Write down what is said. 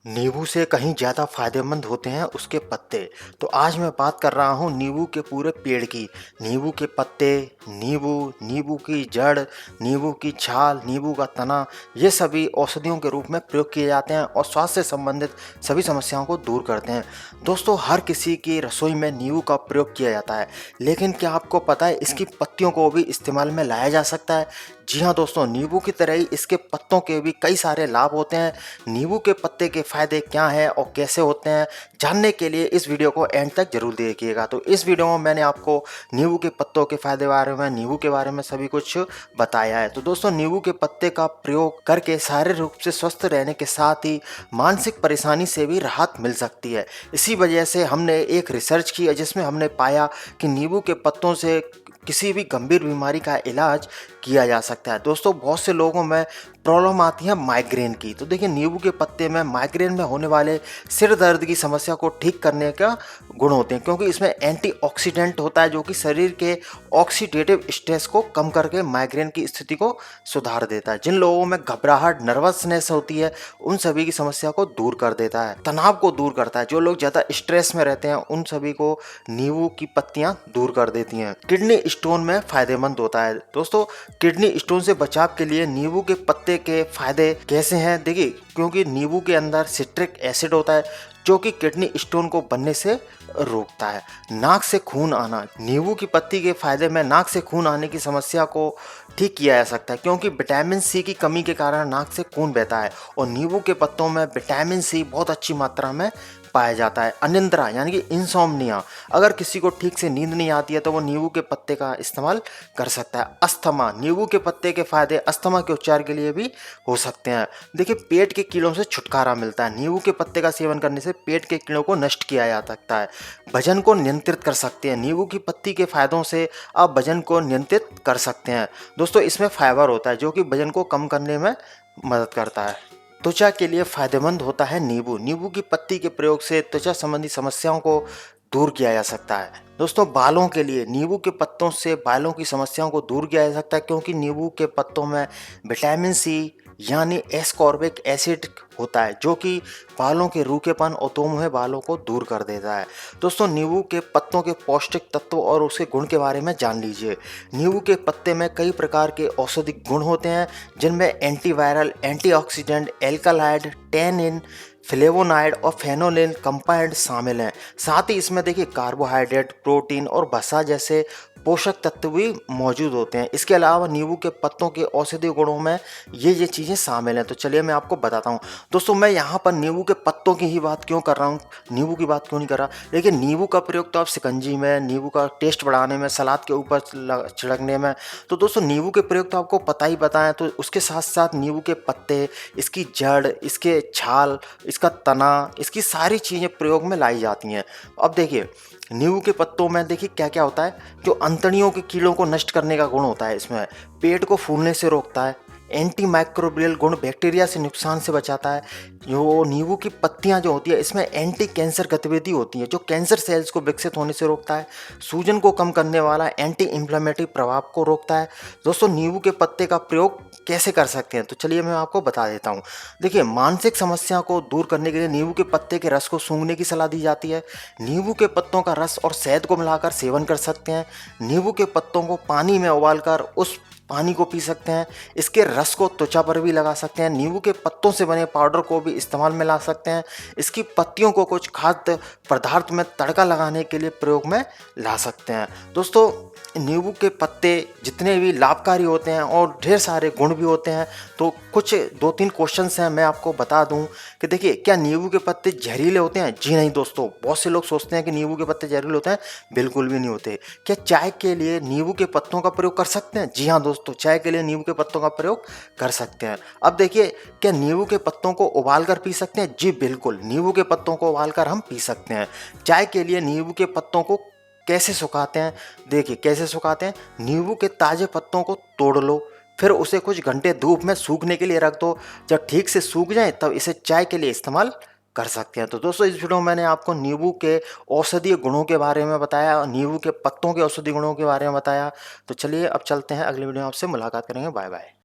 नींबू से कहीं ज़्यादा फायदेमंद होते हैं उसके पत्ते। तो आज मैं बात कर रहा हूँ नींबू के पूरे पेड़ की। नींबू के पत्ते, नींबू, नींबू की जड़, नींबू की छाल, नींबू का तना, ये सभी औषधियों के रूप में प्रयोग किए जाते हैं और स्वास्थ्य से संबंधित सभी समस्याओं को दूर करते हैं। दोस्तों, हर किसी की रसोई में नींबू का प्रयोग किया जाता है, लेकिन क्या आपको पता है इसकी पत्तियों को भी इस्तेमाल में लाया जा सकता है? जी हाँ दोस्तों, नींबू की तरह ही इसके पत्तों के भी कई सारे लाभ होते हैं। नींबू के पत्ते के फायदे क्या हैं और कैसे होते हैं, जानने के लिए इस वीडियो को एंड तक जरूर देखिएगा। तो इस वीडियो में मैंने आपको नींबू के पत्तों के फायदे बारे में, नींबू के बारे में सभी कुछ बताया है। तो दोस्तों, नींबू के पत्ते का प्रयोग करके शारीरिक रूप से स्वस्थ रहने के साथ ही मानसिक परेशानी से भी राहत मिल सकती है। इसी वजह से हमने एक रिसर्च की जिसमें हमने पाया कि नींबू के पत्तों से किसी भी गंभीर बीमारी का इलाज किया जा सकता है। दोस्तों, बहुत से लोगों में प्रॉब्लम आती है माइग्रेन की। तो देखिए, नींबू के पत्ते में माइग्रेन में होने वाले सिर दर्द की समस्या को ठीक करने का गुण होते हैं, क्योंकि इसमें एंटीऑक्सीडेंट होता है जो कि शरीर के ऑक्सीडेटिव स्ट्रेस को कम करके माइग्रेन की स्थिति को सुधार देता है। जिन लोगों में घबराहट, नर्वसनेस होती है, उन सभी की समस्या को दूर कर देता है, तनाव को दूर करता है। जो लोग ज़्यादा स्ट्रेस में रहते हैं उन सभी को नींबू की पत्तियां दूर कर देती हैं। किडनी स्टोन में फायदेमंद होता है। दोस्तों, किडनी स्टोन से बचाव के लिए नींबू के पत्ते के फायदे कैसे हैं? देखिए, क्योंकि नींबू के अंदर सिट्रिक एसिड होता है जो कि किडनी स्टोन को बनने से रोकता है। नाक से खून आना, नींबू की पत्ती के फायदे में नाक से खून आने की समस्या को ठीक किया जा सकता है, क्योंकि विटामिन सी की कमी के कारण नाक से खून बहता है और नींबू के पत्तों में विटामिन सी बहुत अच्छी मात्रा में पाया जाता है। अनिद्रा यानी कि इंसोम्निया, अगर किसी को ठीक से नींद नहीं आती है तो वो नींबू के पत्ते का इस्तेमाल कर सकता है। अस्थमा, नींबू के पत्ते के फायदे अस्थमा के उपचार के लिए भी हो सकते हैं। देखिए, पेट के कीड़ों से छुटकारा मिलता है। नींबू के पत्ते का सेवन करने से पेट के कीड़ों को नष्ट किया जा सकता है। वजन को नियंत्रित कर सकते हैं। नींबू की पत्ती के फायदों से आप वजन को नियंत्रित कर सकते हैं। दोस्तों, इसमें फाइबर होता है जो कि वजन को कम करने में मदद करता है। त्वचा के लिए फायदेमंद होता है नींबू। नींबू की पत्ती के प्रयोग से त्वचा संबंधी समस्याओं को दूर किया जा सकता है। दोस्तों, बालों के लिए नींबू के पत्तों से बालों की समस्याओं को दूर किया जा सकता है, क्योंकि नींबू के पत्तों में विटामिन सी यानी एस्कॉर्बिक एसिड होता है जो कि बालों के रूखेपन और दोमुहे बालों को दूर कर देता है। दोस्तों, नींबू के पत्तों के पौष्टिक तत्व और उसके गुण के बारे में जान लीजिए। नींबू के पत्ते में कई प्रकार के औषधिक गुण होते हैं, जिनमें एंटीवायरल, एंटीऑक्सीडेंट, एल्कालाइड, टैनिन, फ्लेवोनाइड और फेनोलिन कंपाउंड शामिल हैं। साथ ही इसमें देखिए कार्बोहाइड्रेट, प्रोटीन और वसा जैसे पोषक तत्व भी मौजूद होते हैं। इसके अलावा नींबू के पत्तों के औषधीय गुणों में ये चीज़ें शामिल हैं। तो चलिए मैं आपको बताता हूँ। दोस्तों, मैं यहाँ पर नींबू के पत्तों की ही बात क्यों कर रहा हूँ, नींबू की बात क्यों नहीं कर रहा? लेकिन नींबू का प्रयोग तो आप शिकंजी में, नींबू का टेस्ट बढ़ाने में, सलाद के ऊपर छिड़कने में, तो दोस्तों नींबू के प्रयोग तो आपको पता है। तो उसके साथ साथ नींबू के पत्ते, इसकी जड़, इसके छाल, इसका तना, इसकी सारी चीज़ें प्रयोग में लाई जाती हैं। अब देखिए, नींबू के पत्तों में देखिए क्या क्या होता है। जो अंतड़ियों के कीड़ों को नष्ट करने का गुण होता है इसमें, पेट को फूलने से रोकता है, एंटी माइक्रोबियल गुण, बैक्टीरिया से नुकसान से बचाता है। जो नींबू की पत्तियां जो होती है इसमें एंटी कैंसर गतिविधि होती है जो कैंसर सेल्स को विकसित होने से रोकता है। सूजन को कम करने वाला एंटी इंफ्लेमेटरी प्रभाव को रोकता है। दोस्तों, नींबू के पत्ते का प्रयोग कैसे कर सकते हैं, तो चलिए मैं आपको बता देता हूँ। देखिए, मानसिक समस्या को दूर करने के लिए नींबू के पत्ते के रस को सूंघने की सलाह दी जाती है। नींबू के पत्तों का रस और शहद को मिलाकर सेवन कर सकते हैं। नींबू के पत्तों को पानी में उबालकर उस पानी को पी सकते हैं। इसके रस को त्वचा पर भी लगा सकते हैं। नींबू के पत्तों से बने पाउडर को भी इस्तेमाल में ला सकते हैं। इसकी पत्तियों को कुछ खाद्य पदार्थ में तड़का लगाने के लिए प्रयोग में ला सकते हैं। दोस्तों, नींबू के पत्ते जितने भी लाभकारी होते हैं और ढेर सारे गुण भी होते हैं। तो कुछ 2-3 क्वेश्चंस हैं, मैं आपको बता दूं कि देखिए, क्या नींबू के पत्ते जहरीले होते हैं? जी नहीं दोस्तों, बहुत से लोग सोचते हैं कि नींबू के पत्ते जहरीले होते हैं, बिल्कुल भी नहीं होते। क्या चाय के लिए नींबू के पत्तों का प्रयोग कर सकते हैं? जी हाँ दोस्तों, चाय के लिए नींबू के पत्तों का प्रयोग कर सकते हैं। अब देखिए, क्या नींबू के पत्तों को उबाल कर पी सकते हैं? जी बिल्कुल, नींबू के पत्तों को उबाल कर हम पी सकते हैं। चाय के लिए नींबू के पत्तों को कैसे सुखाते हैं? देखिए कैसे सुखाते हैं। नींबू के ताज़े पत्तों को तोड़ लो, फिर उसे कुछ घंटे धूप में सूखने के लिए रख दो। जब ठीक से सूख जाए तब इसे चाय के लिए इस्तेमाल कर सकते हैं। तो दोस्तों, इस वीडियो में मैंने आपको नींबू के औषधीय गुणों के बारे में बताया और नींबू के पत्तों के औषधीय गुणों के बारे में बताया। तो चलिए अब चलते हैं, अगली वीडियो में आपसे मुलाकात करेंगे। Bye bye.